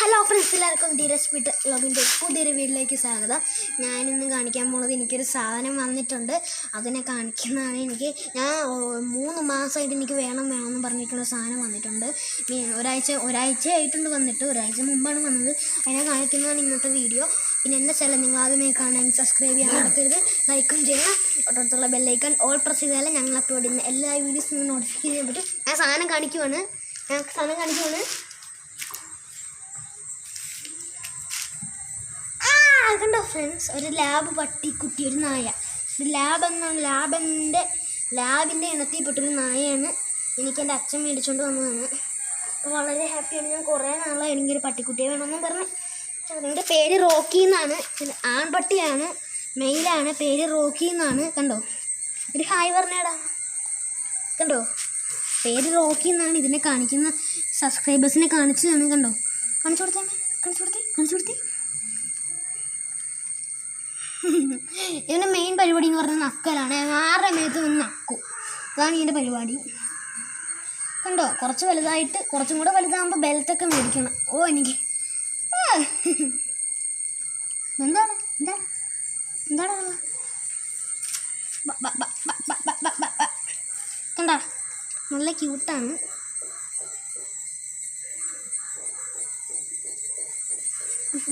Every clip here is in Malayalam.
ഹലോ ഫ്രണ്ട്സ്, എല്ലാവർക്കും ധീരജ് പീട്ട് വ്ളോഗിൻ്റെ പുതിയൊരു വീട്ടിലേക്ക് സ്വാഗതം. ഞാനിന്ന് കാണിക്കാൻ പോകുന്നത് എനിക്കൊരു സാധനം വന്നിട്ടുണ്ട്. അതിനെ കാണിക്കുന്നതാണ്. ഞാൻ 3 മാസമായിട്ട് എനിക്ക് വേണമെന്ന് പറഞ്ഞിട്ടുള്ള സാധനം വന്നിട്ടുണ്ട്. ഒരാഴ്ച ആയിട്ടുണ്ട് വന്നിട്ട്, ഒരാഴ്ച മുമ്പാണ് വന്നത്. അതിനെ കാണിക്കുന്നതാണ് ഇന്നത്തെ വീഡിയോ. പിന്നെ എന്താ വെച്ചാൽ നിങ്ങൾ ആദ്യമേ കാണാൻ സബ്സ്ക്രൈബ് ചെയ്യാൻ മറക്കരുത്, ലൈക്കും ചെയ്യണം. തൊട്ടടുത്തുള്ള ബെല്ലൈക്കൺ ഓൾ പ്രസ് ചെയ്താൽ ഞങ്ങൾ അപ്ലോഡ് ചെയ്യുന്ന എല്ലാ വീഡിയോസും നോട്ടിഫിക്കേഷൻ ചെയ്യാൻ പറ്റും. ഞാൻ സാധനം കാണിക്കുവാണ്. കണ്ടോ ഫ്രണ്ട്സ്, ഒരു ലാബ് പട്ടിക്കുട്ടി, ഒരു നായ. ഒരു ലാബിൻ്റെ ഇനത്തിൽപ്പെട്ടൊരു നായയാണ്. എനിക്കെൻ്റെ അച്ഛൻ മേടിച്ചുകൊണ്ട് വന്നതാണ്. അപ്പോൾ വളരെ ഹാപ്പിയാണ്. ഞാൻ കുറേ നാളായി എനിക്കൊരു പട്ടിക്കുട്ടിയെ വേണമെന്നും പറഞ്ഞു. അതിൻ്റെ പേര് റോക്കി എന്നാണ്. ആൺപട്ടിയാണ്, മെയിലാണ്. പേര് റോക്കി എന്നാണ്. കണ്ടോ, ഒരു ഹായ് പറഞ്ഞേടാ. കണ്ടോ, പേര് റോക്കി എന്നാണ്. ഇതിനെ കാണിക്കുന്ന സബ്സ്ക്രൈബേഴ്സിനെ കാണിച്ചതാണ്. കണ്ടോ, കാണിച്ചു കൊടുത്തേ. ഇതിൻ്റെ മെയിൻ പരിപാടി എന്ന് പറഞ്ഞാൽ നക്കലാണ്. ആരുടെ മേത്ത് നിന്ന് നക്കും, അതാണ് ഇതിൻ്റെ പരിപാടി. കണ്ടോ, കുറച്ചും കൂടെ വലുതാകുമ്പോൾ ബെൽറ്റൊക്കെ മേടിക്കണം. എനിക്ക് എന്താണ് കണ്ടോ, നല്ല ക്യൂട്ടാണ്.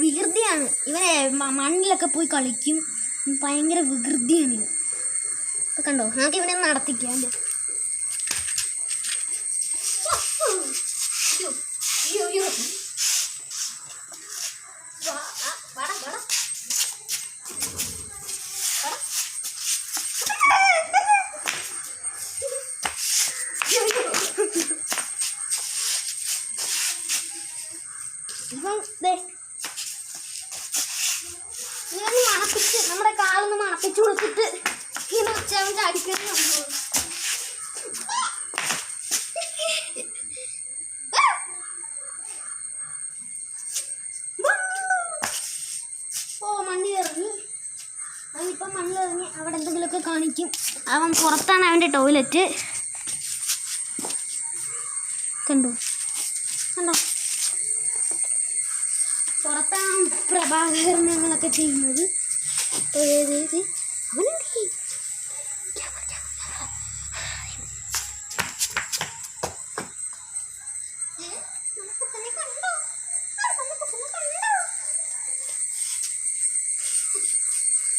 വികൃതിയാണ് ഇവനെ. മണ്ണിലൊക്കെ പോയി കളിക്കും. ഭയങ്കര വികൃതിയാണ് ഇവൻ. കണ്ടോ, നമുക്ക് ഇവനെ നടത്തിക്കാം. നമ്മുടെ കാലൊന്ന് മണപ്പിച്ചു കൊടുത്തിട്ട് ഇങ്ങനെ ഉച്ചവൻ ചാടിക്കുന്നു. അവനിപ്പം മണ്ണിലിറങ്ങി അവിടെ എന്തെങ്കിലുമൊക്കെ കാണിക്കും. അവൻ പുറത്താണ് അവൻ്റെ ടോയ്ലറ്റ്. കണ്ടോ, പുറത്താണ് പ്രഭാകരണങ്ങളൊക്കെ ചെയ്യുന്നത്. അവനുണ്ട്.